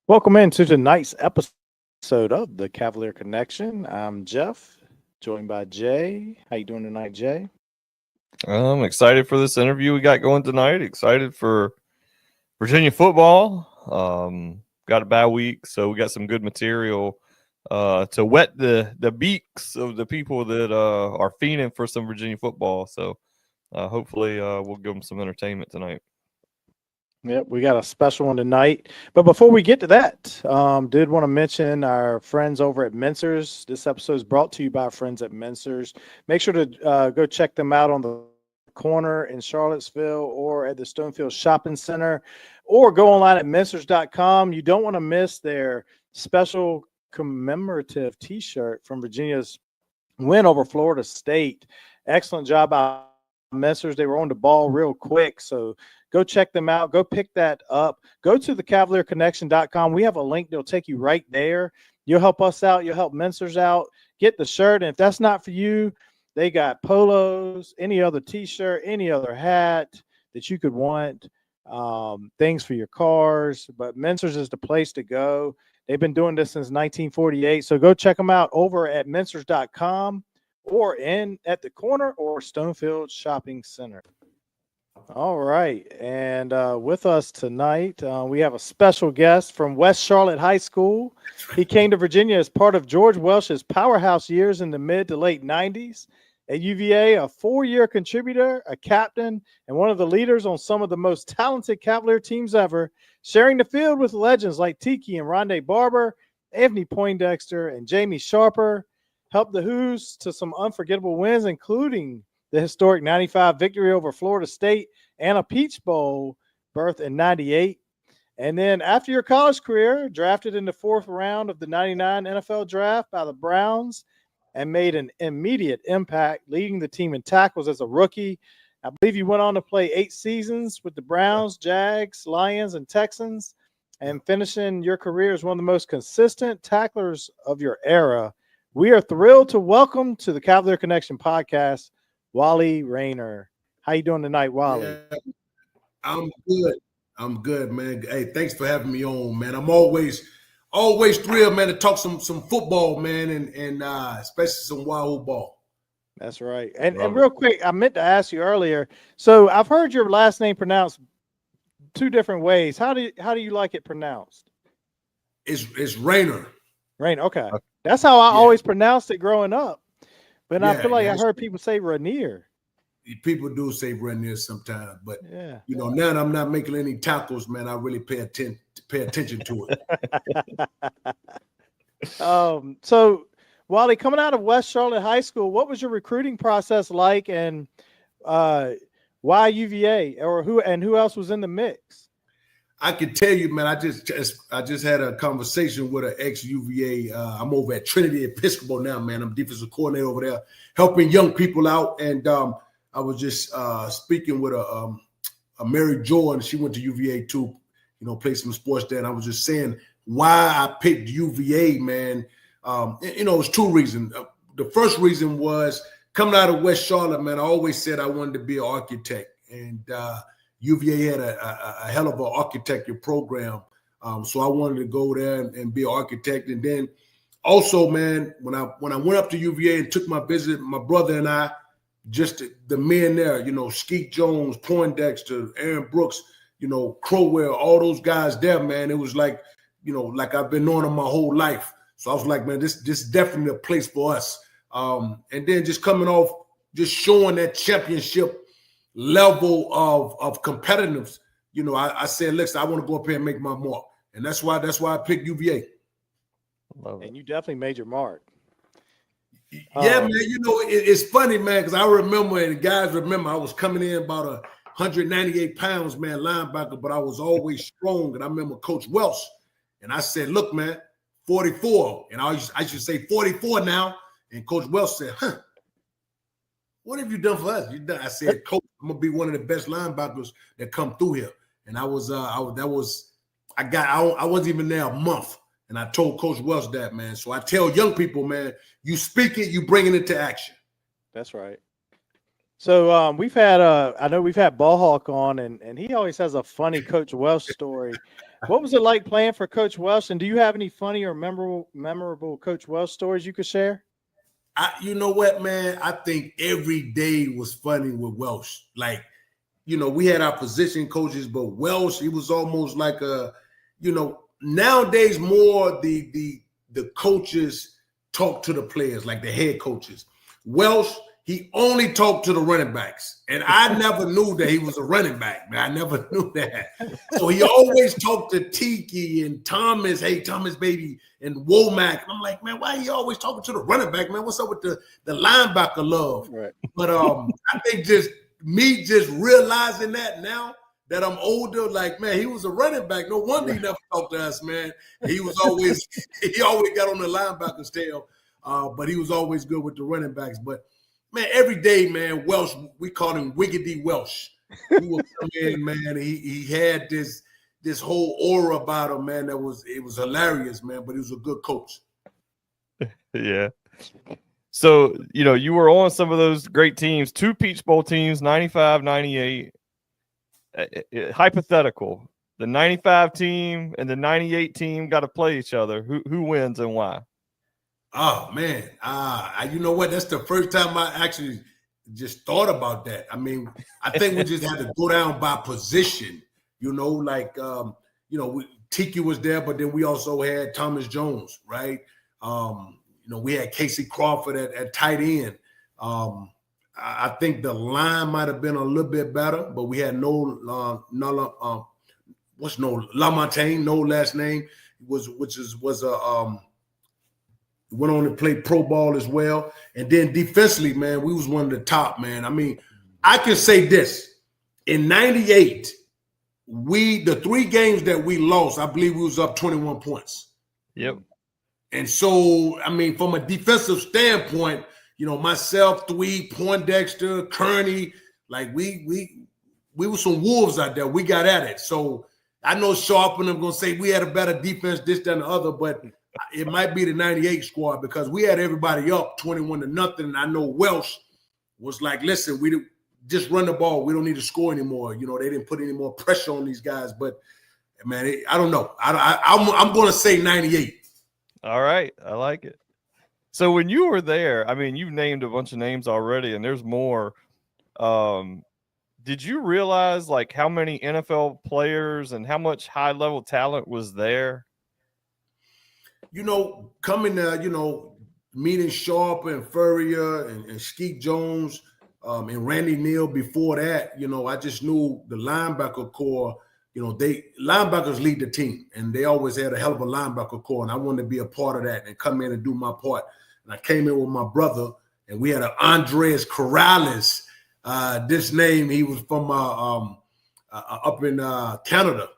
Welcome into tonight's episode of the Cavalier Connection. I'm Jeff, joined by Jay. How you doing tonight, Jay? I'm excited for this interview we got going tonight. Excited for Virginia football. Got a bye week, so we got some good material to whet the beaks of the people that are fiending for some Virginia football. So hopefully we'll give them some entertainment tonight. Yep, we got a special one tonight. But before we get to that, did want to mention our friends over at Menser's. This episode is brought to you by our friends at Menser's. Make sure to go check them out on the corner in Charlottesville or at the Stonefield Shopping Center, or go online at mensers.com. You don't want to miss their special commemorative T-shirt from Virginia's win over Florida State. Excellent job by Mensers. They were on the ball real quick, so go check them out. Go pick that up. Go to thecavalierconnection.com. We have a link that'll take you right there. You'll help us out. You'll help Mensers out. Get the shirt, and if that's not for you, they got polos, any other T-shirt, any other hat that you could want, things for your cars. But Mensers is the place to go. They've been doing this since 1948, so go check them out over at mensers.com or in at the corner or Stonefield Shopping Center. All right, and with us tonight, we have a special guest from West Charlotte High School. He came to Virginia as part of George Welsh's powerhouse years in the mid to late 90s. At UVA, a 4-year contributor, a captain, and one of the leaders on some of the most talented Cavalier teams ever, sharing the field with legends like Tiki and Rondé Barber, Anthony Poindexter, and Jamie Sharper, helped the Hoos to some unforgettable wins, including the historic 95 victory over Florida State and a Peach Bowl berth in 98. And then after your college career, drafted in the 4th round of the 99 NFL draft by the Browns and made an immediate impact, leading the team in tackles as a rookie. I believe you went on to play 8 seasons with the Browns, Jags, Lions, and Texans, and finishing your career as one of the most consistent tacklers of your era. We are thrilled to welcome to the Cavalier Connection podcast, Wali Ranier. How you doing tonight, Wali? Yeah, I'm good. I'm good, man. Hey, thanks for having me on, man. I'm always thrilled, man, to talk some football, man, and especially some Wahoo ball. That's right. And real quick, I meant to ask you earlier. So I've heard your last name pronounced 2 different ways. How do you like it pronounced? It's Ranier. Ranier. Okay. That's how I always pronounced it growing up. But I feel like I heard people say Ranier. People do say Ranier sometimes, but now that I'm not making any tackles, man, I really pay attention to it. So Wally, coming out of West Charlotte High School, what was your recruiting process like, and why UVA, or who else was in the mix? I can tell you, man, I just had a conversation with an ex-UVA. I'm over at Trinity Episcopal now, man. I'm defensive coordinator over there, helping young people out. And I was just speaking with a Mary Jordan. She went to UVA too, played some sports there. And I was just saying why I picked UVA, man. It was 2 reasons. The first reason was coming out of West Charlotte, man. I always said I wanted to be an architect, and UVA had a hell of an architecture program. So I wanted to go there and be an architect. And then also, man, when I went up to UVA and took my visit, my brother and I, just the men there, Skeet Jones, Poindexter, Aaron Brooks, Crowell, all those guys there, man. It was like, like I've been knowing them my whole life. So I was like, man, this is definitely a place for us. And then just coming off, just showing that championship level of competitiveness, I said, listen, I want to go up here and make my mark. And that's why I picked UVA. And you definitely made your mark. Yeah, man, it's funny, man, because I remember, and guys remember, I was coming in about 198 pounds, man, linebacker, but I was always strong. And I remember Coach Welsh, and I said, look, man, 44. And I should say 44 now. And Coach Welsh said, what have you done for us? I said, Coach, I'm gonna be one of the best linebackers that come through here. And I wasn't even there a month. And I told Coach Welsh that, man. So I tell young people, man, you speak it, you bring it into action. That's right. So we've had I know we've had Ball Hawk on, and he always has a funny Coach Welsh story. What was it like playing for Coach Welsh? And do you have any funny or memorable Coach Welsh stories you could share? You know what, man? I think every day was funny with Welsh. Like, we had our position coaches, but Welsh, he was almost like nowadays more the coaches talk to the players, like the head coaches. Welsh, he only talked to the running backs. And I never knew that he was a running back, man. I never knew that. So he always talked to Tiki and Thomas, hey, Thomas, baby, and Womack. And I'm like, man, why are you always talking to the running back, man? What's up with the linebacker love? Right. But I think just realizing that now that I'm older, like, man, he was a running back. No wonder he never talked to us, man. He always got on the linebacker's tail, but he was always good with the running backs. But man, every day, man, Welsh, we called him Wiggity Welsh. He would come in, man. He had this whole aura about him, man. It was hilarious, man. But he was a good coach. Yeah. So, you were on some of those great teams, 2 Peach Bowl teams, 95, 98. Hypothetical, the 95 team and the 98 team got to play each other. Who wins and why? Oh, man. You know what? That's the first time I actually just thought about that. I mean, I think we just had to go down by position, Tiki was there, but then we also had Thomas Jones, right? We had Casey Crawford at tight end. I think the line might have been a little bit better, but we had LaMontagne, no last name, was went on to play pro ball as well. And then defensively, man, we was one of the top, man. I mean, I can say this. In 98, the 3 games that we lost, I believe we was up 21 points. Yep. And so, I mean, from a defensive standpoint, myself, Thwee, Poindexter, Kearney, like we were some wolves out there. We got at it. So I know Sharp and them going to say we had a better defense, this, that, and the other, but it might be the 98 squad because we had everybody up 21-0. And I know Welsh was like, listen, we just run the ball. We don't need to score anymore. They didn't put any more pressure on these guys. But, man, I don't know. I'm going to say 98. All right. I like it. So when you were there, I mean, you've named a bunch of names already, and there's more. Did you realize, like, how many NFL players and how much high-level talent was there? Coming there, meeting Sharp and Furrier and Skeet Jones and Randy Neal before that, I just knew the linebacker core, linebackers lead the team, and they always had a hell of a linebacker core, and I wanted to be a part of that and come in and do my part. And I came in with my brother, and we had an Andres Corrales. This name, he was from up in Canada,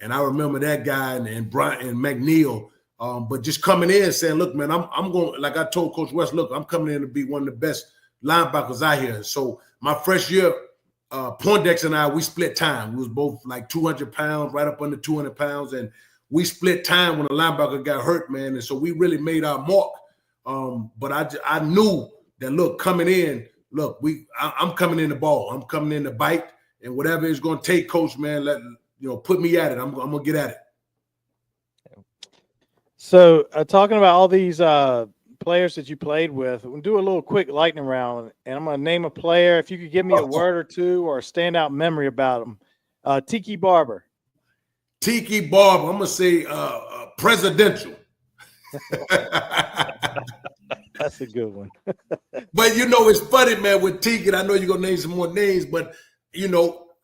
and I remember that guy and Brian and McNeil. But just coming in and saying, look, man, I'm going, like I told Coach West, look, I'm coming in to be one of the best linebackers out here. So my first year, Poindexter and I, we split time. We was both like 200 pounds, right up under 200 pounds. And we split time when the linebacker got hurt, man. And so we really made our mark. But I knew that, look, coming in, look, I'm coming in the ball. I'm coming in to bite. And whatever it's going to take, Coach, man, put me at it. I'm going to get at it. So talking about all these players that you played with, we'll do a little quick lightning round, and I'm going to name a player. If you could give me a word or two or a standout memory about him. Tiki Barber. Tiki Barber. I'm going to say presidential. That's a good one. But, it's funny, man, with Tiki, and I know you're going to name some more names, but,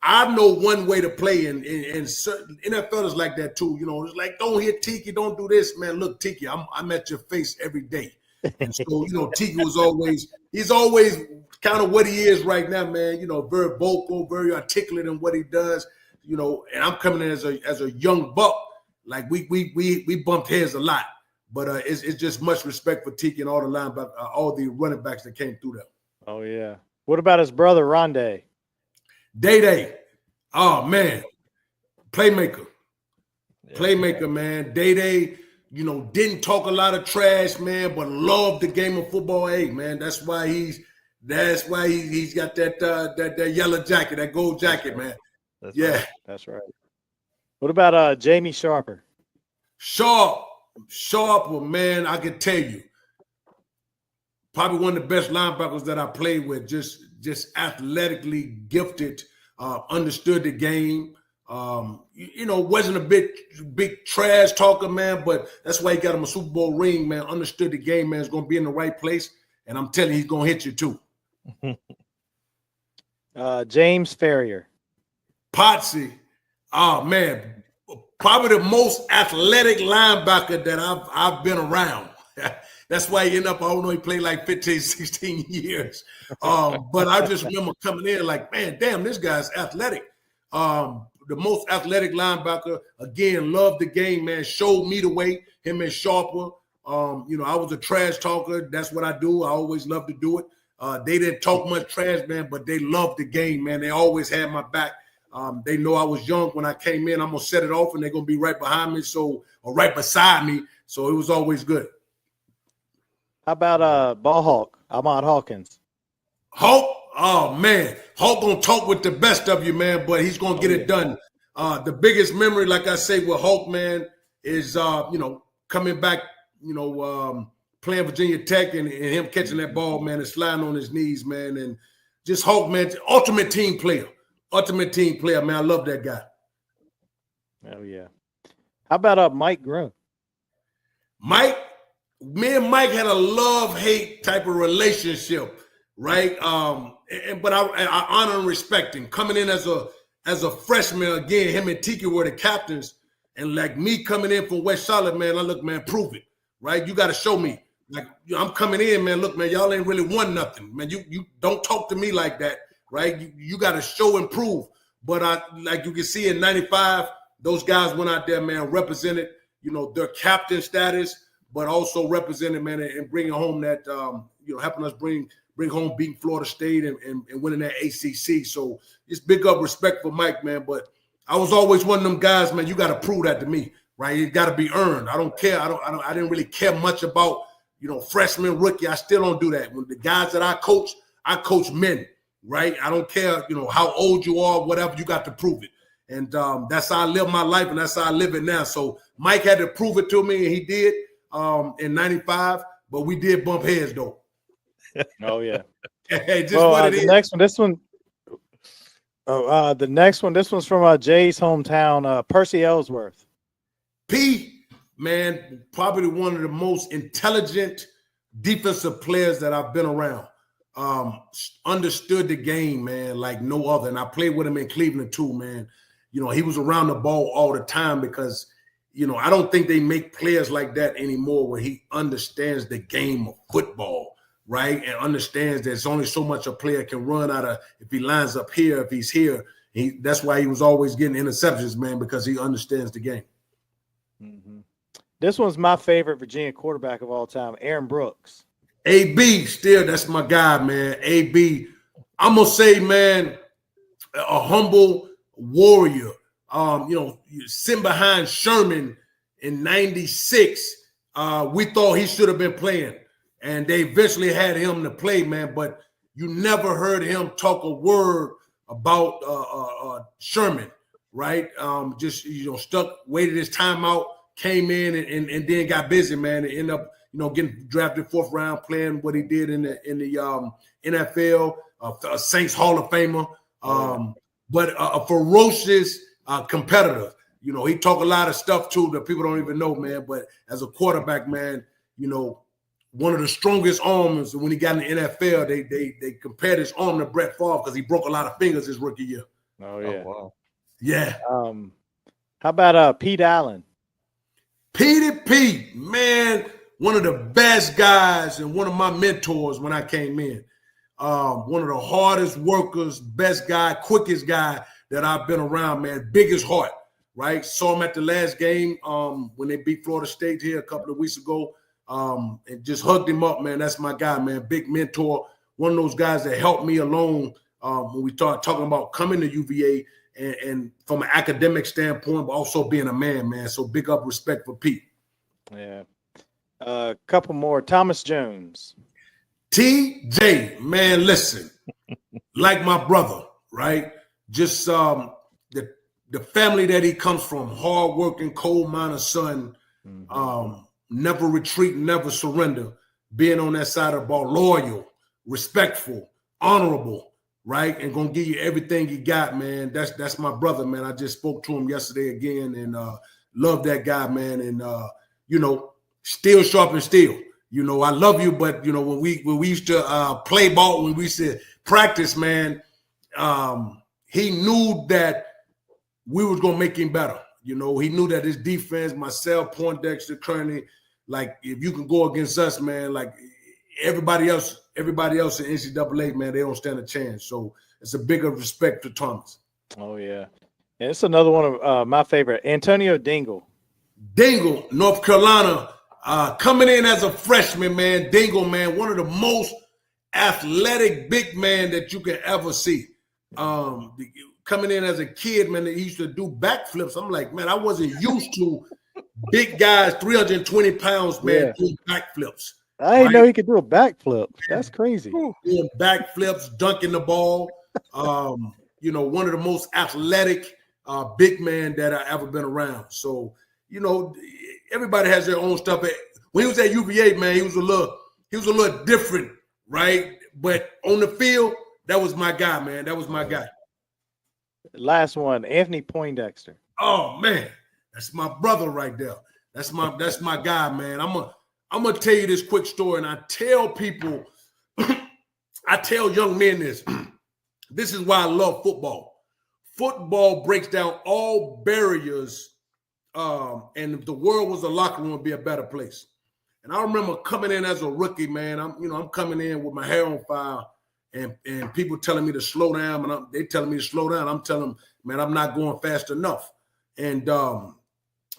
I know one way to play, and certain NFL is like that too. It's like, don't hit Tiki, don't do this, man. Look, Tiki, I'm at your face every day. And so, Tiki he's always kind of what he is right now, man. Very vocal, very articulate in what he does. And I'm coming in as a young buck. Like we bumped heads a lot, but it's just much respect for Tiki and all the linebackers, all the running backs that came through there. Oh yeah. What about his brother Rondé? Day. Oh, man. Playmaker, man. Day, didn't talk a lot of trash, man, but loved the game of football. Hey, man, that's why he's got that yellow jacket, that gold jacket, man. Right. That's right. What about Jamie Sharper? Sharper, man, I can tell you. Probably one of the best linebackers that I played with, just athletically gifted, understood the game. Wasn't a big trash talker, man, but that's why he got him a Super Bowl ring, man. Understood the game, man. Is going to be in the right place, and I'm telling you, he's going to hit you too. James Ferrier. Potsy, oh man, probably the most athletic linebacker that I've been around. That's why he ended up, I don't know, he played like 15, 16 years. But I just remember coming in like, man, damn, this guy's athletic. The most athletic linebacker, again, loved the game, man, showed me the way, him and Sharper. I was a trash talker. That's what I do. I always love to do it. They didn't talk much trash, man, but they loved the game, man. They always had my back. They know I was young when I came in. I'm going to set it off, and they're going to be right behind me, or right beside me. So it was always good. How about ball hawk, Ahmad Hawkins? Hawk, oh man, Hawk gonna talk with the best of you, man, but he's gonna get it done. The biggest memory, like I say, with Hawk, man, is coming back, playing Virginia Tech and him catching that ball, man, and sliding on his knees, man, and just Hawk, man, ultimate team player, man. I love that guy. Oh yeah. How about Mike Groom? Me and Mike had a love-hate type of relationship, right? But I honor and respect him. Coming in as a freshman, again, him and Tiki were the captains. And like me coming in from West Charlotte, man, I look, man, prove it, right? You got to show me. Like, I'm coming in, man, look, man, y'all ain't really won nothing. Man, you don't talk to me like that, right? You got to show and prove. But like you can see in 95, those guys went out there, man, represented, their captain status, but also represented, man, and bringing home that, helping us bring home beating Florida State and winning that ACC. So just big up respect for Mike, man. But I was always one of them guys, man, you got to prove that to me, right? It got to be earned. I don't care. I didn't really care much about, freshman, rookie. I still don't do that. When the guys that I coach men, right? I don't care, how old you are, whatever, you got to prove it. And that's how I live my life, and that's how I live it now. So Mike had to prove it to me, and he did. In 95, but we did bump heads though. Oh yeah. Hey, just what it is. The next one, this one's from Jay's hometown, Percy Ellsworth. P, man, probably one of the most intelligent defensive players that I've been around. Understood the game, man, like no other. And I played with him in Cleveland too, man. He was around the ball all the time because I don't think they make players like that anymore where he understands the game of football, right? And understands there's only so much a player can run out of if he lines up here, if he's here. That's why he was always getting interceptions, man, because he understands the game. Mm-hmm. This one's my favorite Virginia quarterback of all time, Aaron Brooks. AB, still, that's my guy, man. AB, I'm going to say, man, a humble warrior. Sitting behind Sherman in 96, we thought he should have been playing. And they eventually had him to play, man. But you never heard him talk a word about Sherman, right? Stuck, waited his time out, came in and then got busy, man, and ended up, getting drafted 4th round, playing what he did in the NFL, a Saints Hall of Famer, but a ferocious competitor. He talk a lot of stuff too that people don't even know, man. But as a quarterback, man, one of the strongest arms. When he got in the NFL, they compared his arm to Brett Favre because he broke a lot of fingers his rookie year. Oh yeah, wow, yeah. How about Pete Allen? Petey Pete, man, one of the best guys and one of my mentors when I came in. One of the hardest workers, best guy, quickest guy that I've been around, man. Biggest heart, right? Saw him at the last game when they beat Florida State here a couple of weeks ago, and just hugged him up, man. That's my guy, man. Big mentor. One of those guys that helped me along when we start talking about coming to UVA and from an academic standpoint, but also being a man. So big up respect for Pete. Yeah. A couple more. Thomas Jones. TJ, man, listen, like my brother, right? Just the the family that he comes from, hardworking, coal miner son, never retreat, never surrender, being on that side of the ball, loyal, respectful, honorable, right? And gonna give you everything you got, man. That's my brother, man. I just spoke to him yesterday again and love that guy, man. And still sharp and still. I love you, but when we used to play ball, when we used to practice, man, he knew that we was gonna make him better. He knew that his defense, myself, Poindexter, Kearney, like if you can go against us, man, like everybody else in NCAA, man, they don't stand a chance. So it's a bigger respect to Thomas. Oh yeah, and it's another one of my favorite, Antonio Dingle. Dingle, North Carolina, coming in as a freshman, man. Dingle, man, one of the most athletic big men that you can ever see. Coming in as a kid, man, he used to do backflips. I'm like, man, I wasn't used to big guys, 320 pounds, man, doing backflips. I didn't know he could do a backflip. That's crazy. Doing backflips, dunking the ball. One of the most athletic big men that I ever been around. So, everybody has their own stuff. When he was at UVA, man, he was a little different, right? But on the field, that was my guy, man. That was my guy. Last one, Anthony Poindexter. Oh man, that's my brother right there. That's my guy, man. I'm gonna tell you this quick story, and I tell people, I tell young men this. This is why I love football. Football breaks down all barriers, and if the world was a locker room, it'd be a better place. And I remember coming in as a rookie, man. I'm coming in with my hair on fire. And people telling me to slow down, and they telling me to slow down. I'm telling them, man, I'm not going fast enough. And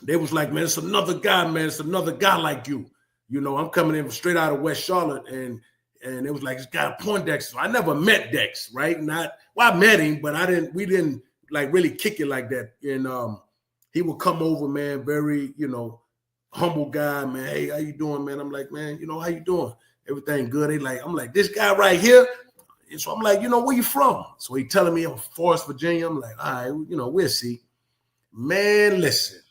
they was like, man, it's another guy, man. It's another guy like you. I'm coming in straight out of West Charlotte, and it was like this guy Poindexter. I never met Dex, right? I met him, but we didn't like really kick it like that. And he would come over, man, very, humble guy, man. Hey, how you doing, man? I'm like, man, how you doing? Everything good. I'm like, this guy right here. And so I'm like, where you from? So he telling me I'm Forest, Virginia. I'm like, all right, we'll see. Man, listen.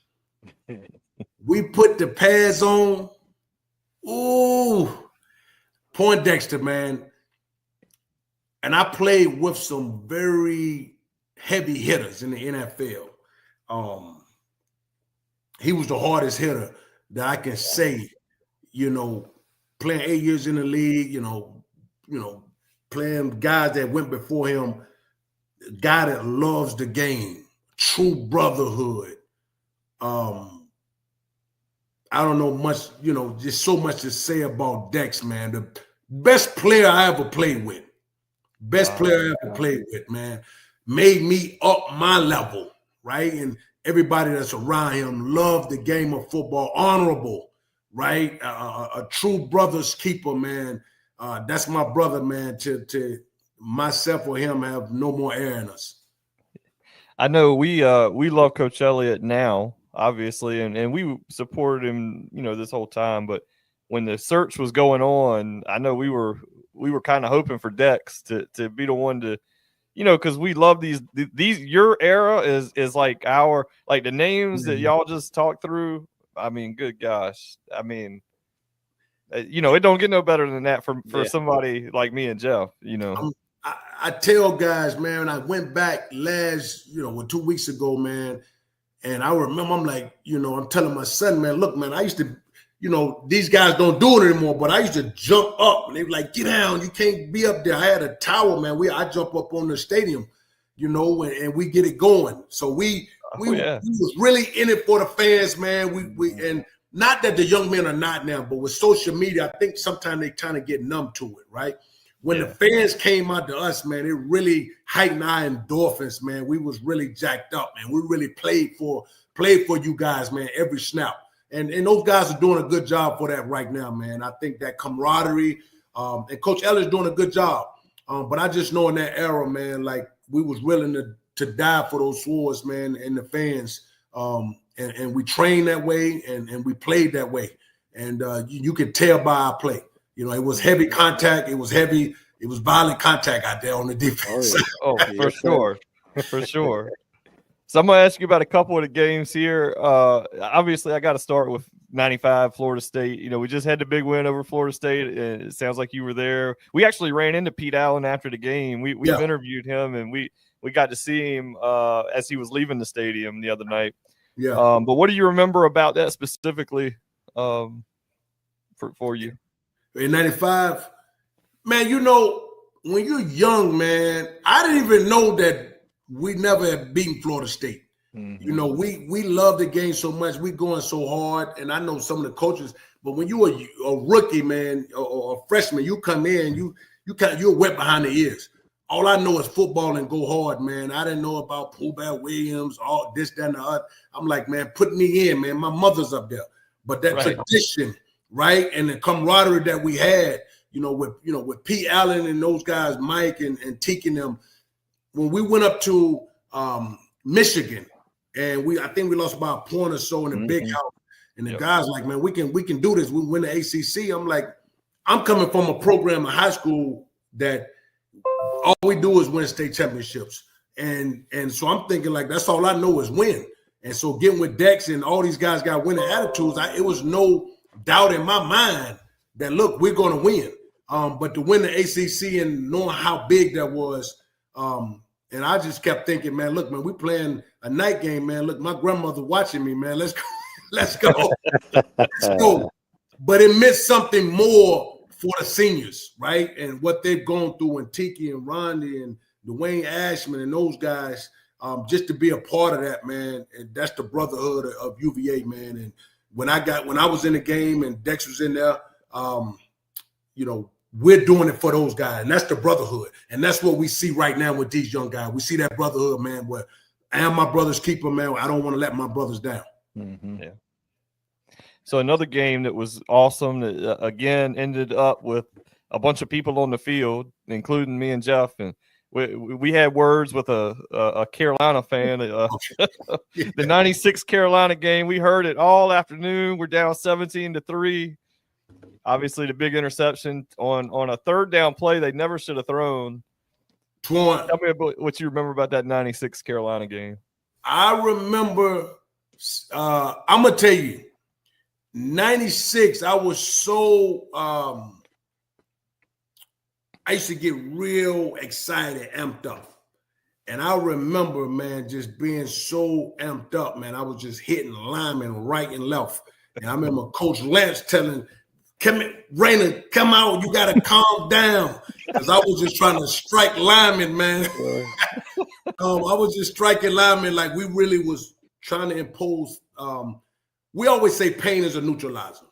We put the pads on. Ooh, Poindexter, man. And I played with some very heavy hitters in the NFL. He was the hardest hitter that I can say, playing 8 years in the league, playing guys that went before him, a guy that loves the game, true brotherhood. I don't know much, just so much to say about Dex, man. The best player I ever played with. Man. Made me up my level, right? And everybody that's around him loved the game of football, honorable, right? A true brother's keeper, man. That's my brother, man. To myself or him have no more air in us. I know we love Coach Elliott now, obviously, and we supported him, this whole time. But when the search was going on, I know we were kind of hoping for Dex to be the one to, because we love these. Your era is like the names that y'all just talked through. I mean, good gosh, I mean. It don't get no better than that for somebody like me and Jeff, I tell guys, man, I went back 2 weeks ago, man, and I remember I'm like, I'm telling my son, man, look, man, I used to, these guys don't do it anymore, but I used to jump up, and they were like, get down, you can't be up there. I had a tower, man. I jump up on the stadium, and we get it going. So we was really in it for the fans, man. And not that the young men are not now, but with social media, I think sometimes they kind of get numb to it, right? When the fans came out to us, man, it really heightened our endorphins, man. We was really jacked up, man. We really played for you guys, man, every snap. And those guys are doing a good job for that right now, man. I think that camaraderie, and Coach Elliott's doing a good job. But I just know in that era, man, like we was willing to die for those swords, man, and the fans. And we trained that way, and we played that way. And you could tell by our play. It was heavy contact. It was violent contact out there on the defense. For sure. So I'm going to ask you about a couple of the games here. Obviously, I got to start with 95 Florida State. You know, we just had the big win over Florida State. And it sounds like you were there. We actually ran into Pete Allen after the game. We've interviewed him, and we got to see him as he was leaving the stadium the other night. Yeah. But what do you remember about that specifically for you? In 95, man, you know, when you're young, man, I didn't even know that we never had beaten Florida State. Mm-hmm. You know, we love the game so much. We going so hard, and I know some of the coaches. But when you are a rookie, man, or a freshman, you come in, you're wet behind the ears. All I know is football and go hard, man. I didn't know about Pooh Williams, all this, that, and the other. I'm like, man, put me in, man. My mother's up there. But that tradition, right, and the camaraderie that we had, with Pete Allen and those guys, Mike and Tiki and them. When we went up to Michigan, and I think we lost about a point or so in the big house, and the guys like, man, we can do this. We win the ACC. I'm like, I'm coming from a program in high school that all we do is win state championships, and so I'm thinking like that's all I know is win. And so getting with Dex and all these guys got winning attitudes, it was no doubt in my mind that look, we're going to win. But to win the ACC and knowing how big that was. And I just kept thinking, man, look, man, we playing a night game, man. Look, my grandmother watching me, man. Let's go. Let's go. Let's go. But it meant something more for the seniors, right? And what they've gone through, and Tiki and Ronnie and Dwayne Ashman and those guys, just to be a part of that, man. And that's the brotherhood of UVA, man. And when I was in the game and Dex was in there, we're doing it for those guys, and that's the brotherhood. And that's what we see right now with these young guys. We see that brotherhood, man, where I am my brother's keeper, man. I don't want to let my brothers down. Mm-hmm. Yeah. So another game that was awesome that, again, ended up with a bunch of people on the field, including me and Jeff. And we had words with a Carolina fan. The 96 Carolina game, we heard it all afternoon. We're down 17-3. Obviously, the big interception on a third down play they never should have thrown. Tell me about what you remember about that 96 Carolina game. I remember, I'm going to tell you, 96, I was so, I used to get real excited, amped up. And I remember, man, just being so amped up, man. I was just hitting linemen right and left. And I remember Coach Lance telling Rainer, come out, you got to calm down. Because I was just trying to strike linemen, man. I was just striking linemen like we really was trying to impose. We always say pain is a neutralizer.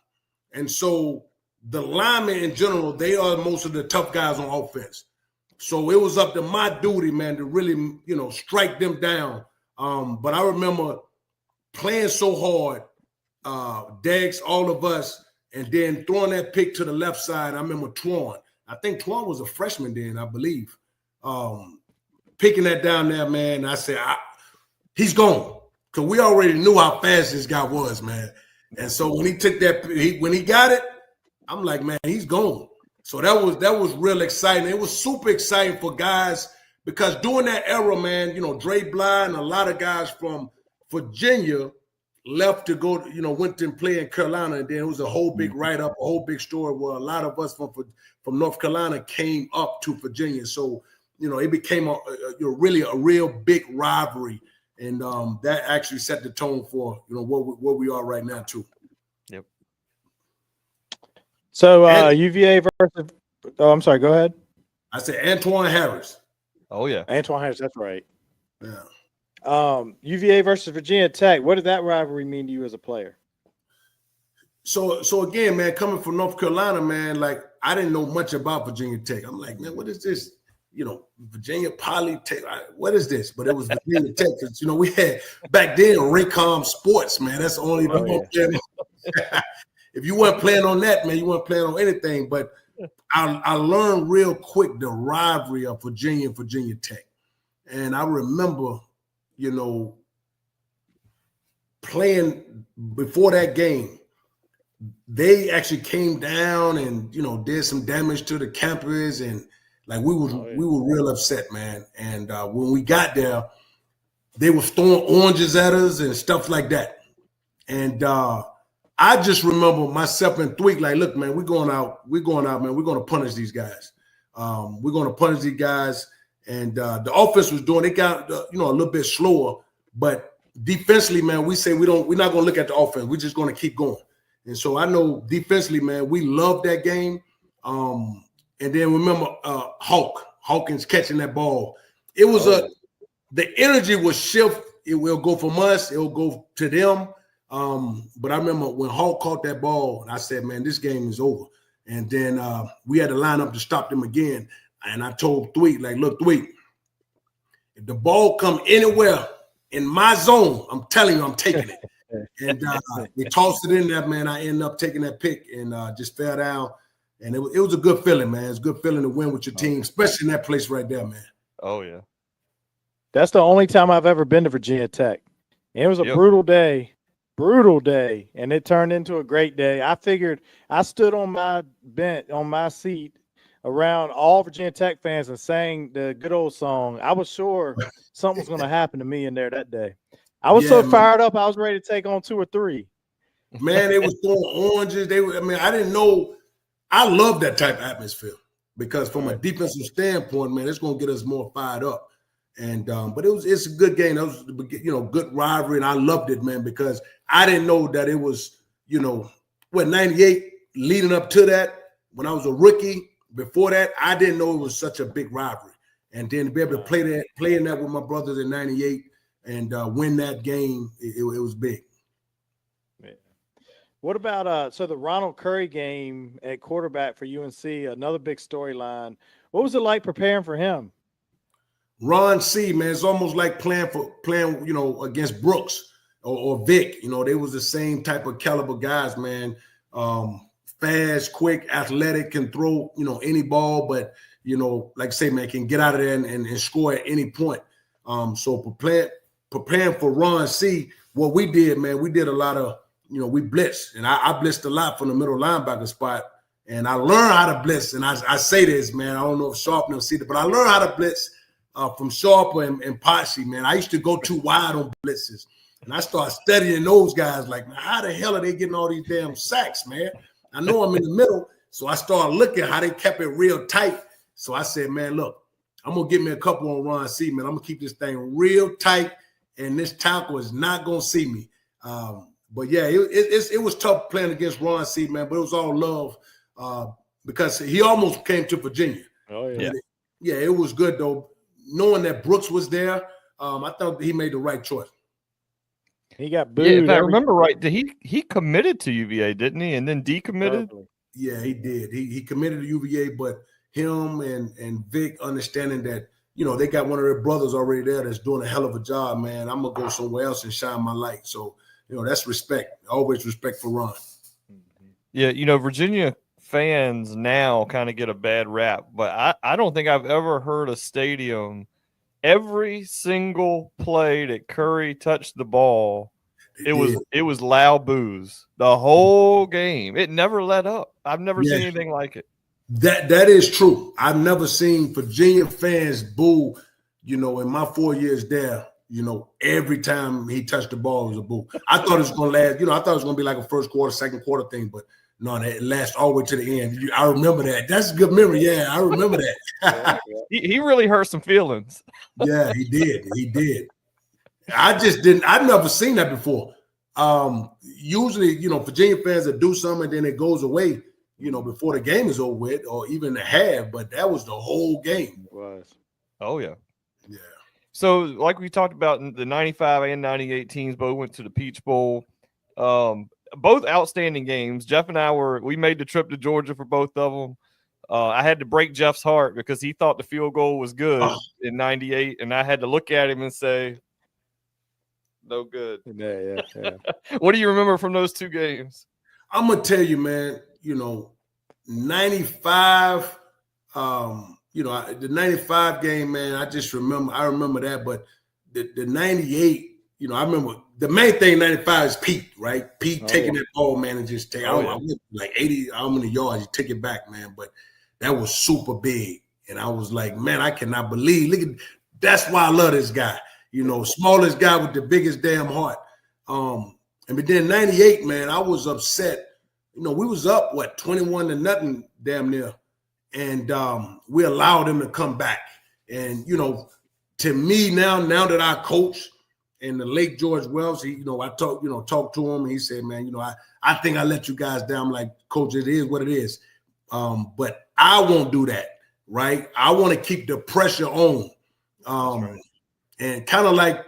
And so the linemen in general, they are most of the tough guys on offense. So it was up to my duty, man, to really, strike them down. But I remember playing so hard, Dex, all of us, and then throwing that pick to the left side. I remember Twan. I think Twan was a freshman then, I believe. Picking that down there, man, I said, he's gone. Because we already knew how fast this guy was, man. And so when he took that, when he got it, I'm like, man, he's gone. So that was real exciting. It was super exciting for guys because during that era, man, Dre Bly and a lot of guys from Virginia left to go, went to play in Carolina. And then it was a whole big write-up, a whole big story where a lot of us from North Carolina came up to Virginia. So, it became really a real big rivalry. And that actually set the tone for, where we are right now, too. Yep. So UVA versus – oh, I'm sorry. Go ahead. I said Antoine Harris. Oh, yeah. Antoine Harris. That's right. Yeah. UVA versus Virginia Tech. What did that rivalry mean to you as a player? So again, man, coming from North Carolina, man, like I didn't know much about Virginia Tech. I'm like, man, what is this? Virginia Poly Tech. What is this? But it was Virginia Tech because we had back then Raycom Sports, man. That's the only if you weren't playing on that, man, you weren't playing on anything. But I learned real quick the rivalry of Virginia and Virginia Tech, and I remember, playing before that game. They actually came down and did some damage to the campus, and like we were real upset, man. And when we got there, they were throwing oranges at us and stuff like that. And I just remember myself and Thweek like, look, man, we're going out, man. We're going to punish these guys. We're going to punish these guys. And the offense was doing, it got, a little bit slower. But defensively, man, we say we're not going to look at the offense. We're just going to keep going. And so I know defensively, man, we love that game. And then remember Hawkins catching that ball. It was the energy will shift. It will go from us. It will go to them. But I remember when Hawk caught that ball, I said, man, this game is over. And then we had to line up to stop them again. And I told Thweek, like, look, Thweek, if the ball come anywhere in my zone, I'm telling you, I'm taking it. And we tossed it in there, man. I ended up taking that pick and just fell down. And it was a good feeling, man. It's a good feeling to win with your team, especially in that place right there, man. Oh, yeah. That's the only time I've ever been to Virginia Tech. And it was a brutal day, and it turned into a great day. I figured I stood on my bench, on my seat, around all Virginia Tech fans and sang the good old song. I was sure something was going to happen to me in there that day. I was so fired up, I was ready to take on 2 or 3. Man, they was throwing oranges. I didn't know. I love that type of atmosphere because from a defensive standpoint, man, it's going to get us more fired up. And but it's a good game. That was good rivalry, and I loved it, man, because I didn't know that it was 98 leading up to that when I was a rookie. Before that, I didn't know it was such a big rivalry, and then to be able to play in that with my brothers in '98 and win that game, it was big. Yeah. What about so the Ronald Curry game at quarterback for UNC? Another big storyline. What was it like preparing for him? Ron C, man, it's almost like playing against Brooks or Vic. They was the same type of caliber guys, man. Fast, quick, athletic, can throw, any ball, but, like I say, man, can get out of there and score at any point. So preparing for Ron C, what we did, man, we did a lot of, we blitzed. And I blitzed a lot from the middle linebacker spot. And I learned how to blitz. And I say this, man, I don't know if Sharp will see it, but I learned how to blitz from Sharper and Posse, man. I used to go too wide on blitzes. And I started studying those guys like, man, how the hell are they getting all these damn sacks, man? I know I'm in the middle. So I started looking how they kept it real tight. So I said, man, look, I'm going to get me a couple on Ron C, man. I'm going to keep this thing real tight, and this tackle is not going to see me. But, yeah, it was tough playing against Ron C, man, but it was all love because he almost came to Virginia. Oh, yeah. It was good, though. Knowing that Brooks was there, I thought he made the right choice. He got booed. Yeah, if I remember right, he committed to UVA, didn't he? And then decommitted? Yeah, he did. He committed to UVA, but him and Vic understanding that, they got one of their brothers already there that's doing a hell of a job, man. I'm going to go somewhere else and shine my light. So, that's respect. Always respect for Ron. Yeah, Virginia fans now kind of get a bad rap, but I don't think I've ever heard a stadium every single play that Curry touched the ball, it was loud boos the whole game. It never let up. I've never seen anything like it. That is true. I've never seen Virginia fans boo, in my 4 years there, every time he touched the ball, it was a boo. I thought it was going to last, I thought it was going to be like a first quarter, second quarter thing, but no, it lasts all the way to the end. I remember that. That's a good memory. Yeah, I remember that. He really hurt some feelings. Yeah, he did. He did. I've never seen that before. Usually, Virginia fans that do something and then it goes away, before the game is over with or even the half, but that was the whole game. It was. Oh, yeah. Yeah. So, like we talked about, the 95 and 98 teams both went to the Peach Bowl. Both outstanding games. Jeff and I we made the trip to Georgia for both of them. I had to break Jeff's heart because he thought the field goal was good in 98, and I had to look at him and say, no good. Yeah. What do you remember from those two games? I'm going to tell you, man, 95, the 95 game, man, I remember that, but the 98, I remember the main thing 95 is Pete, right? Pete taking that ball, man, and just take I went like 80, how many yards, you take it back, man. But that was super big. And I was like, man, I cannot believe. That's why I love this guy. Smallest guy with the biggest damn heart. And but then 98, man, I was upset. We was up 21-0 damn near, and we allowed them to come back. And to me now that I coach, and the late George Wells, I talked to him, and he said, man, I think I let you guys down. I'm like, coach, it is what it is. But I won't do that, right? I want to keep the pressure on. Right. And kind of like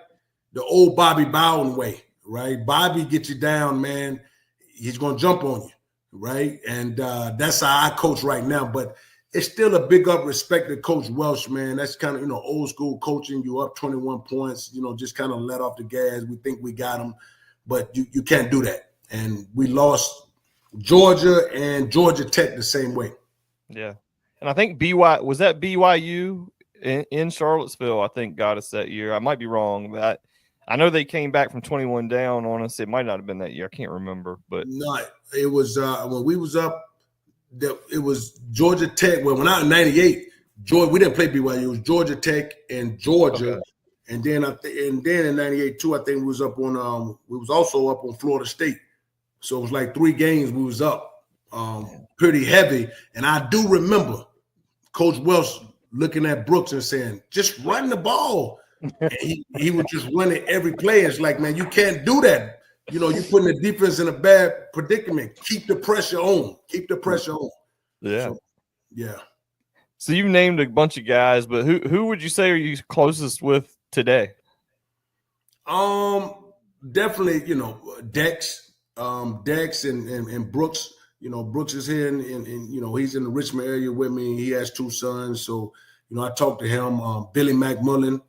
the old Bobby Bowden way, right? Bobby gets you down, man. He's going to jump on you, right? And that's how I coach right now. But it's still a big up respect to Coach Welsh, man. That's kind of, old school coaching. You up 21 points, just kind of let off the gas. We think we got them, but you can't do that. And we lost Georgia and Georgia Tech the same way. Yeah. And I think BYU in Charlottesville, I think, got us that year. I might be wrong, but I know they came back from 21 down on us. It might not have been that year. I can't remember, but no, it was when we was up. It was Georgia Tech. Well, when I was 98, we didn't play BYU. It was Georgia Tech and Georgia, okay. And then in 98 too, I think we was up on. We was also up on Florida State. So it was like 3 games we was up, pretty heavy. And I do remember Coach Welsh looking at Brooks and saying, "Just run the ball." And he was just running every play. It's like, man, you can't do that. You're putting the defense in a bad predicament. Keep the pressure on. Keep the pressure on. Yeah. So, yeah. So you've named a bunch of guys, but who would you say are you closest with today? Definitely, Dex. Dex and Brooks. Brooks is here and he's in the Richmond area with me. He has 2 sons. So, I talked to him. Billy McMullen,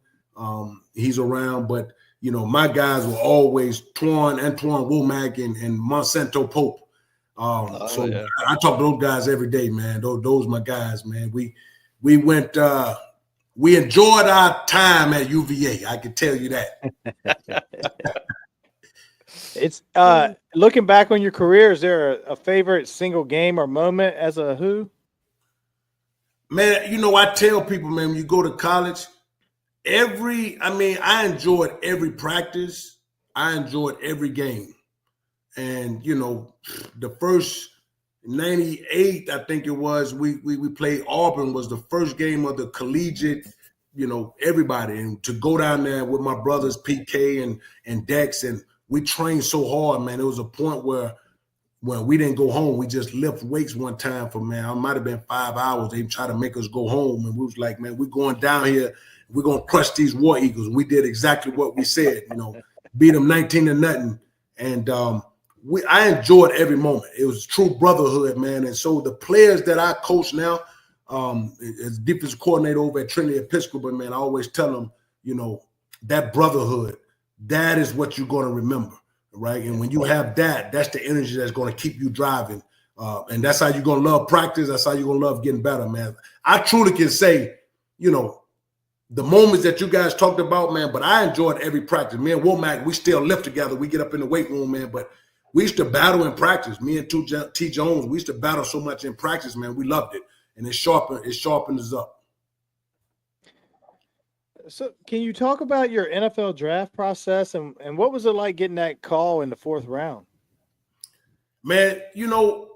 he's around, but my guys were always Antoine Womack and Monsanto Pope. Yeah. I talk to those guys every day, man. Those my guys, man. We went we enjoyed our time at UVA. I can tell you that. It's looking back on your career, is there a favorite single game or moment as a Who? Man, I tell people, man, when you go to college, I enjoyed every practice. I enjoyed every game. And, the first 98, I think it was, we played Auburn, was the first game of the collegiate, everybody. And to go down there with my brothers, PK and Dex, and we trained so hard, man. It was a point where when we didn't go home, we just lift weights one time for, man, it might have been 5 hours. They tried to make us go home. And we was like, man, we're going down here. We're going to crush these War Eagles. We did exactly what we said, beat them 19-0. And I enjoyed every moment. It was true brotherhood, man. And so the players that I coach now, as defensive coordinator over at Trinity Episcopal, man, I always tell them, that brotherhood, that is what you're going to remember, right? And when you have that, that's the energy that's going to keep you driving. And that's how you're going to love practice. That's how you're going to love getting better, man. I truly can say, the moments that you guys talked about, man, but I enjoyed every practice. Me and Womack, we still lift together. We get up in the weight room, man, but we used to battle in practice. Me and T. Jones, we used to battle so much in practice, man. We loved it. And it sharpened us up. So can you talk about your NFL draft process and what was it like getting that call in the 4th round? Man,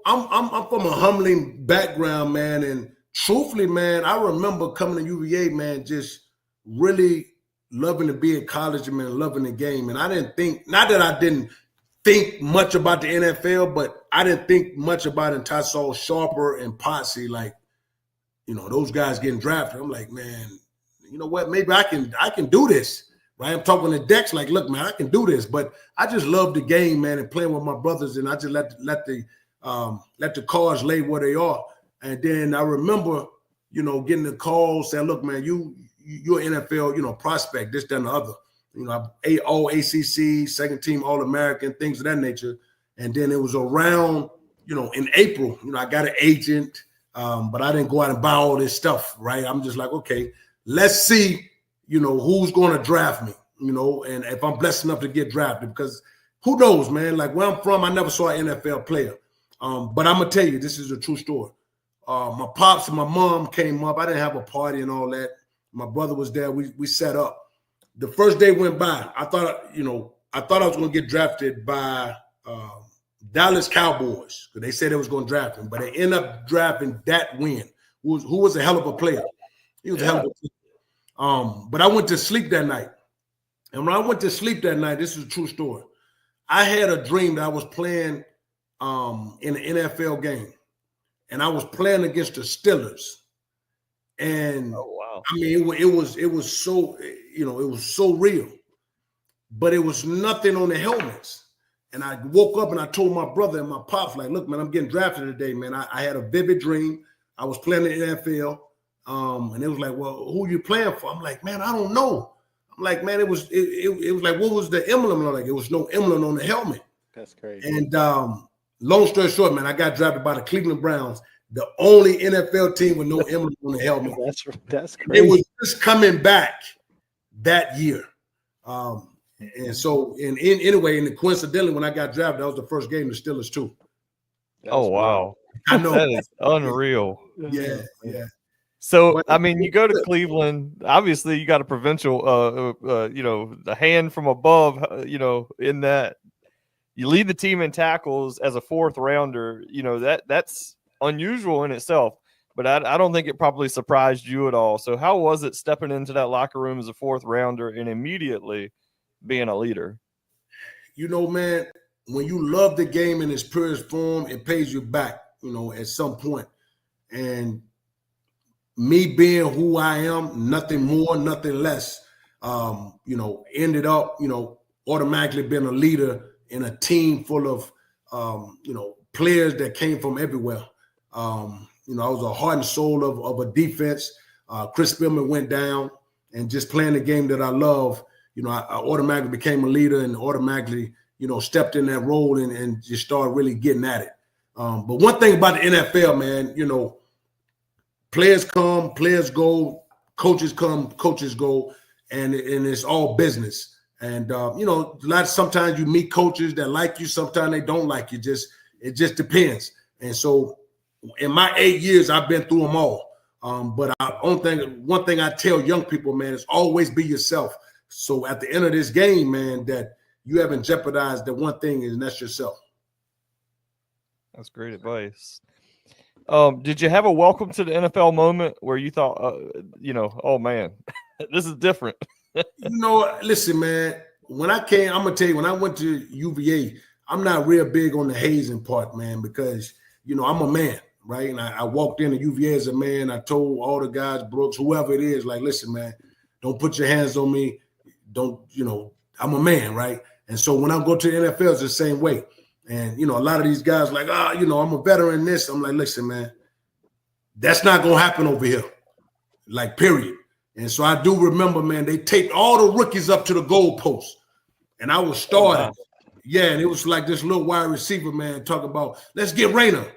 I'm from a humbling background, man, and truthfully, man, I remember coming to UVA, man, just really loving to be in college, man, loving the game. And I didn't think, not that I didn't think much about the NFL, but I didn't think much about it until I saw Sharper and Potsy, like, those guys getting drafted. I'm like, man, you know what? Maybe I can do this, right? I'm talking to Dex, like, look, man, I can do this. But I just love the game, man, and playing with my brothers, and I just let the cards lay where they are. And then I remember, getting the call saying, look, man, you're an NFL, prospect, this, that, and the other. All ACC, second team All-American, things of that nature. And then it was around, in April, I got an agent, but I didn't go out and buy all this stuff, right? I'm just like, okay, let's see, who's going to draft me, and if I'm blessed enough to get drafted, because who knows, man? Like where I'm from, I never saw an NFL player. But I'm going to tell you, this is a true story. My pops and my mom came up. I didn't have a party and all that. My brother was there. We set up. the first day went by. I thought I was going to get drafted by Dallas Cowboys because they said they was going to draft him, but they ended up drafting that Wynn, who was a hell of a player. He was a hell of a player. But I went to sleep that night. And when I went to sleep that night, this is a true story. I had a dream that I was playing in an NFL game. And I was playing against the Steelers. And I mean, it was so, it was so real. But it was nothing on the helmets. And I woke up and I told my brother and my pops, like, look, man, I'm getting drafted today, man. I had a vivid dream. I was playing in the NFL. And it was like, well, who you playing for? I'm like, man, I don't know. I'm like, man, it was like, what was the emblem? Like, it was no emblem on the helmet. That's crazy. And long story short, man, I got drafted by the Cleveland Browns, the only NFL team with no emblem on the helmet. That's crazy. It was just coming back that year. And so, anyway, coincidentally, when I got drafted, that was the first game the Steelers too. Wow. I know. That is unreal. Yeah. So, I mean, you go to Cleveland, obviously you got a provincial, the hand from above, in that you lead the team in tackles as a fourth rounder, that's unusual in itself, but I don't think it probably surprised you at all. So how was it stepping into that locker room as a fourth rounder and immediately being a leader? Man, when you love the game in its purest form, it pays you back, at some point. And me being who I am, nothing more, nothing less, ended up, automatically being a leader in a team full of, players that came from everywhere. I was a heart and soul of a defense. Chris Spielman went down, and just playing the game that I love, I automatically became a leader and automatically, stepped in that role and just started really getting at it. But one thing about the NFL, man, players come, players go, coaches come, coaches go, and it's all business. And sometimes you meet coaches that like you, sometimes they don't like you. It just depends. And so, in my 8 years, I've been through them all. But one thing I tell young people, man, is always be yourself. So at the end of this game, man, that you haven't jeopardized the one thing, and that's yourself. That's great advice. Did you have a welcome to the NFL moment where you thought, oh man, this is different? Listen, man, when I came, I'm going to tell you, when I went to UVA, I'm not real big on the hazing part, man, because, I'm a man, right? And I walked into UVA as a man. I told all the guys, Brooks, whoever it is, like, listen, man, don't put your hands on me. Don't, I'm a man, right? And so when I go to the NFL, it's the same way. And, a lot of these guys like, I'm a veteran in this. I'm like, listen, man, that's not going to happen over here. Like, period. And so I do remember, man, they taped all the rookies up to the goalpost. And I was starting. Oh, wow. Yeah, and it was like this little wide receiver, man, talking about, let's get Ranier.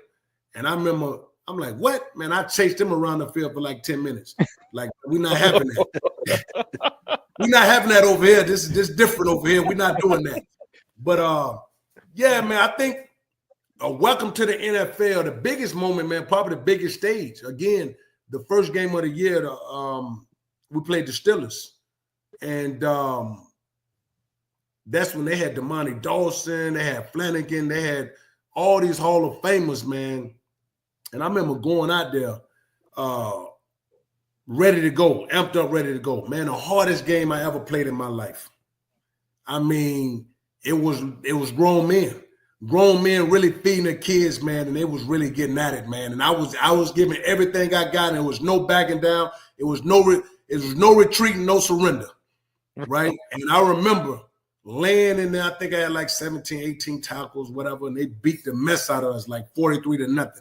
And I remember, I'm like, what? Man, I chased him around the field for like 10 minutes. Like, we're not having that. We're not having that over here. This is different over here. We're not doing that. But, yeah, man, I think a welcome to the NFL, the biggest moment, man, probably the biggest stage. Again, the first game of the year, we played the Steelers. And that's when they had Damani Dawson, they had Flanagan, they had all these Hall of Famers, man. And I remember going out there ready to go, amped up, ready to go. Man, the hardest game I ever played in my life. I mean, it was grown men really feeding their kids, man, and they was really getting at it, man. And I was giving everything I got, and there was no backing down. It was no retreating, no surrender, right? And I remember laying in there. I think I had like 17, 18 tackles, whatever, and they beat the mess out of us like 43-0.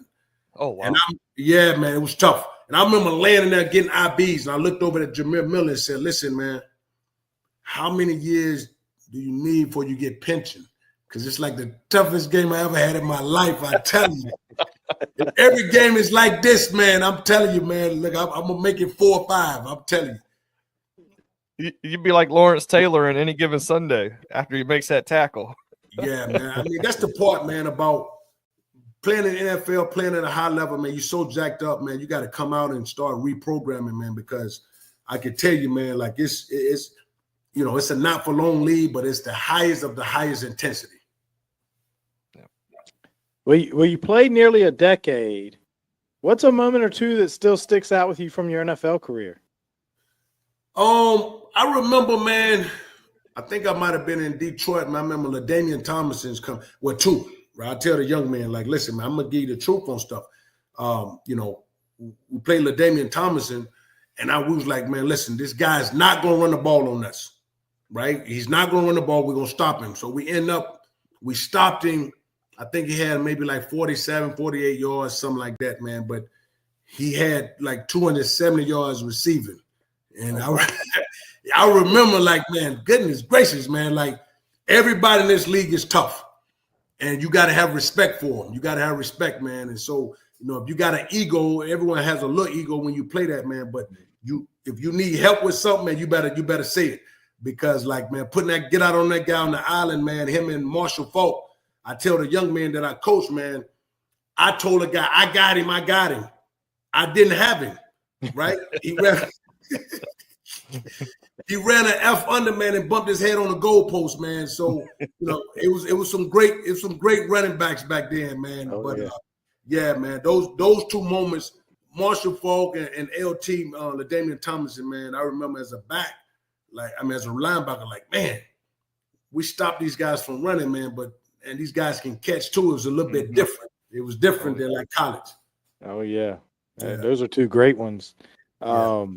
Oh wow! And yeah, man, it was tough. And I remember laying in there getting IBs, and I looked over at Jameer Miller and said, "Listen, man, how many years do you need before you get pension? Because it's like the toughest game I ever had in my life, I tell you. Every game is like this, man. I'm telling you, man. Look, I'm going to make it 4 or 5. I'm telling you. You'd be like Lawrence Taylor in Any Given Sunday after he makes that tackle. Yeah, man. I mean, that's the part, man, about playing in the NFL, playing at a high level, man. You're so jacked up, man. You got to come out and start reprogramming, man, because I can tell you, man, like it's it's a not for long league, but it's the highest of the highest intensity. Well, you played nearly a decade. What's a moment or two that still sticks out with you from your NFL career? I remember, man, I think I might have been in Detroit, and I remember LaDainian Tomlinson's come. Well, two, right? I tell the young man, like, listen, man, I'm gonna give you the truth on stuff. We played LaDainian Tomlinson, and we was like, man, listen, this guy's not gonna run the ball on us, right? He's not gonna run the ball. We're gonna stop him. So we stopped him. I think he had maybe like 47, 48 yards, something like that, man. But he had like 270 yards receiving. And I remember, like, man, goodness gracious, man, like, everybody in this league is tough. And you got to have respect for them. You got to have respect, man. And so, if you got an ego, everyone has a little ego when you play that, man. But if you need help with something, man, you better say it. Because, like, man, get out on that guy on the island, man, him and Marshall Falk, I tell the young man that I coach, man, I told a guy, I got him. I didn't have him, right? He ran an F under, man, and bumped his head on the goalpost, man. So, it was some great running backs back then, man. Yeah, man, those two moments, Marshall Falk and LT, LaDainian Tomlinson, man, I remember as a back, as a linebacker, like, man, we stopped these guys from running, man, and these guys can catch too. It was a little bit different. It was different than like college. Oh yeah. Those are two great ones. So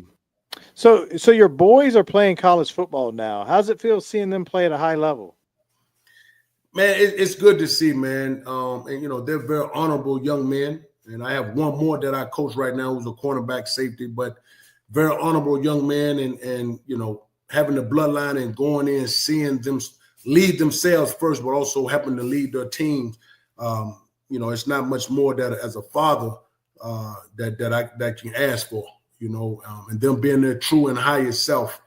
your boys are playing college football now. How's it feel seeing them play at a high level? Man, it's good to see, man. And they're very honorable young men. And I have one more that I coach right now who's a cornerback safety, but very honorable young man. And having the bloodline and going in, seeing them lead themselves first, but also helping to lead their teams. It's not much more that as a father that I can ask for, and them being their true and highest self,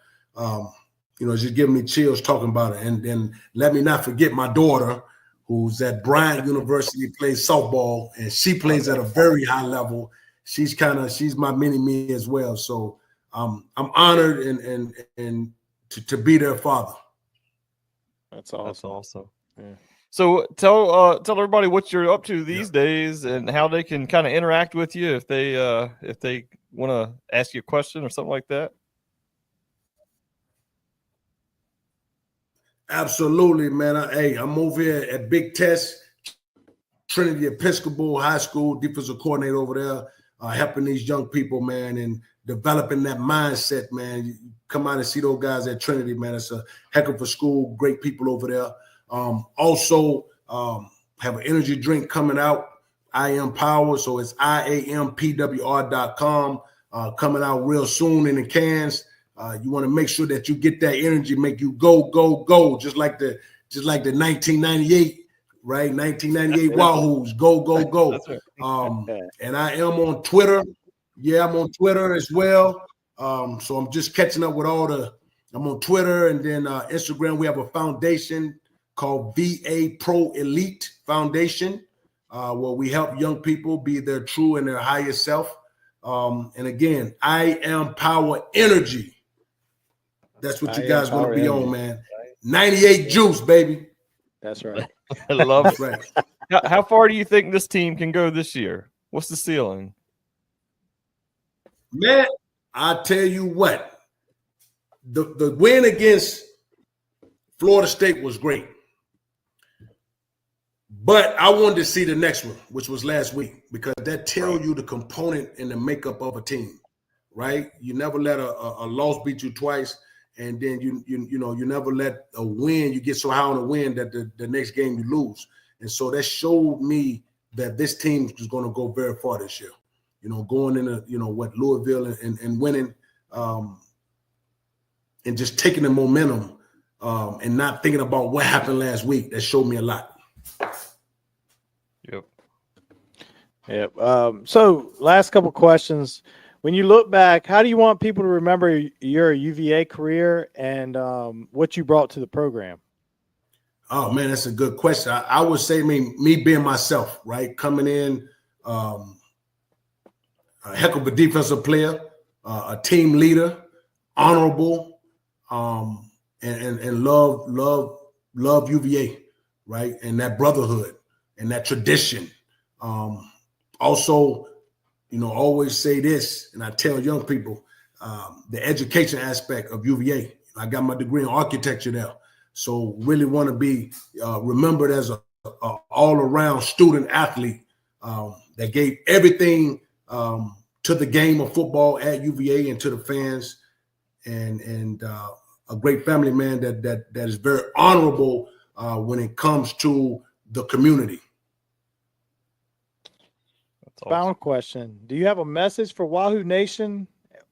just giving me chills talking about it. And then let me not forget my daughter, who's at Bryant University, plays softball, and she plays at a very high level. She's my mini me as well. So I'm honored and to be their father. That's awesome. That's awesome. Yeah. So tell everybody what you're up to these days and how they can kind of interact with you if they want to ask you a question or something like that. Absolutely, man. I'm over here at Big Test, Trinity Episcopal High School, defensive coordinator over there, helping these young people, man, and developing that mindset, man. You come out and see those guys at Trinity, man. It's a heck of a school, great people over there. Also, have an energy drink coming out, I Am Power. So it's IAMPWR.com, coming out real soon in the cans. You want to make sure that you get that energy, make you go, go, go, just like the 1998, right? 1998 Wahoos, go, go, go. And I am on Twitter. Yeah, I'm on Twitter as well. So I'm just catching up with I'm on Twitter and then Instagram. We have a foundation called VA Pro Elite Foundation, where we help young people be their true and their highest self. And again, I Am Power Energy. That's what you guys want to be on, man. 98 juice, baby. That's right. I love it. Right. How far do you think this team can go this year? What's the ceiling? Man, I tell you what, the win against Florida State was great. But I wanted to see the next one, which was last week, because that tells you the component and the makeup of a team, right? You never let a loss beat you twice, and then you never let a win, you get so high on a win that the next game you lose. And so that showed me that this team is going to go very far this year. Going into, Louisville and winning, and just taking the momentum and not thinking about what happened last week. That showed me a lot. Yep. So last couple questions. When you look back, how do you want people to remember your UVA career and what you brought to the program? Oh, man, that's a good question. I would say me being myself, right? Coming in, a heck of a defensive player, a team leader, honorable, and love UVA, right? And that brotherhood and that tradition. Also, always say this, and I tell young people, the education aspect of UVA. I got my degree in architecture there, so really want to be remembered as a all-around student athlete that gave everything to the game of football at UVA and to the fans, and a great family man that is very honorable when it comes to the community. Final question. Do you have a message for Wahoo Nation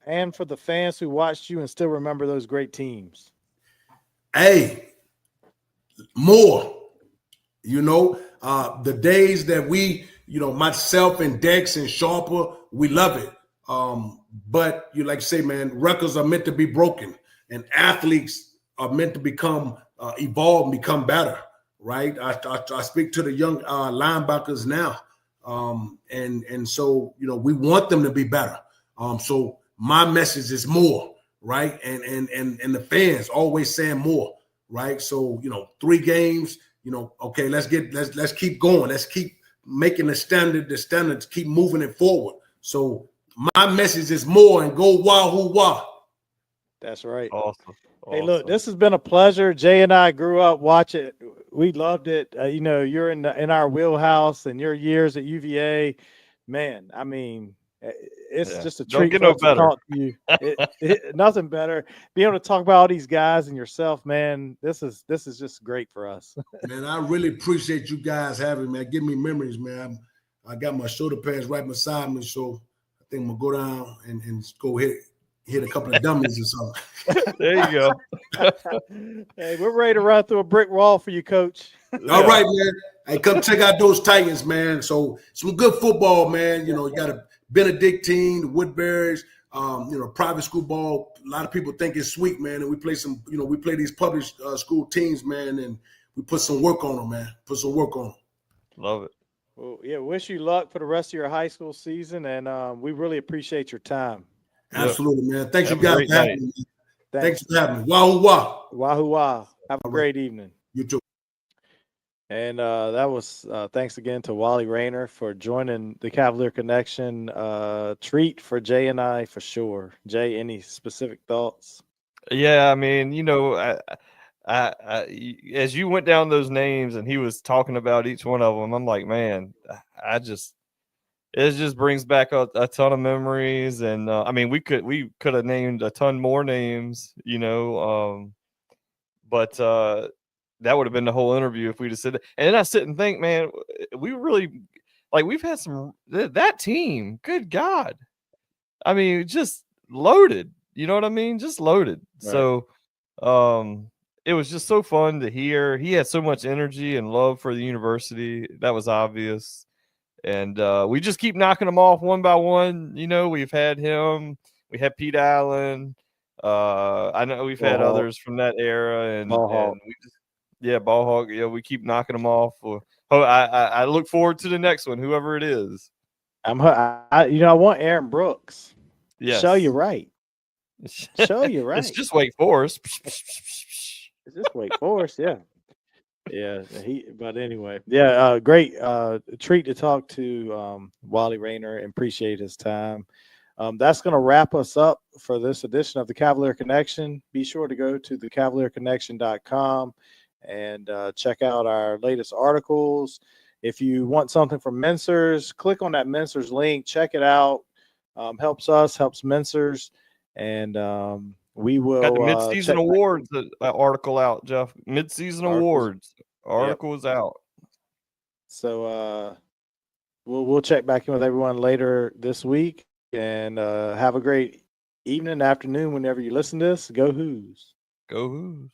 and for the fans who watched you and still remember those great teams? Hey, more. The days that we, myself and Dex and Sharper, we love it. But you like to say, man, records are meant to be broken, and athletes are meant to become evolve and become better, right? I speak to the young linebackers now. And so, we want them to be better. So my message is more, right? And the fans always saying more, right? So, 3 games, okay, let's keep going. Let's keep making the standards, keep moving it forward. So my message is more, and go Wahoo Wah. That's right. Awesome. Hey, look, this has been a pleasure. Jay and I grew up watching it. We loved it. You're in our wheelhouse, and your years at UVA, man. I mean, it's just a treat get for no us to better. talk to you. Nothing better. Being able to talk about all these guys and yourself, man. This is just great for us. Man, I really appreciate you guys having me. Give me memories, man. I got my shoulder pads right beside me, so I think I'm gonna go down and go hit a couple of dummies or something. There you go. Hey, we're ready to run through a brick wall for you, Coach. All right, man. Hey, come check out those Titans, man. So some good football, man. You got a Benedictine, the Woodbury's, private school ball. A lot of people think it's sweet, man. And we play we play these public school teams, man, and we put some work on them, man. Put some work on them. Love it. Well, yeah, wish you luck for the rest of your high school season, and we really appreciate your time. Absolutely, man. Thanks you Have a guys great for having me. Thanks for having me. Wahoo Wah. Wahoo Wah. Have a great evening. You too. And that was thanks again to Wali Ranier for joining the Cavalier Connection. Treat for Jay and I for sure. Jay, any specific thoughts? Yeah, I mean, I as you went down those names and he was talking about each one of them, I'm like, man, it just brings back a ton of memories. And I mean, we could have named a ton more names, but that would have been the whole interview if we just said that. And then I sit and think, man, we really we've had that team. Good God, I mean, just loaded. You know what I mean? Just loaded. Right. So, it was just so fun to hear. He had so much energy and love for the university. That was obvious. And we just keep knocking them off one by one. We've had him. We had Pete Allen. I know we've had others from that era. And we just, Ball Hawk. Yeah, we keep knocking them off. I look forward to the next one, whoever it is. I want Aaron Brooks. Yes. Show you right. Show you right. It's just Wake Forest. It's just Wake Forest, yeah. Yeah, but anyway, yeah, great treat to talk to Wali Ranier and appreciate his time. That's going to wrap us up for this edition of the Cavalier Connection. Be sure to go to thecavalierconnection.com and check out our latest articles. If you want something from Mensers, click on that Mensers link, check it out. Helps us, helps Mensers, and we will got the mid-season awards article out, Jeff. Mid-season awards article is out. So we'll check back in with everyone later this week, and have a great evening, afternoon, whenever you listen to this. Go Hoos. Go Hoos.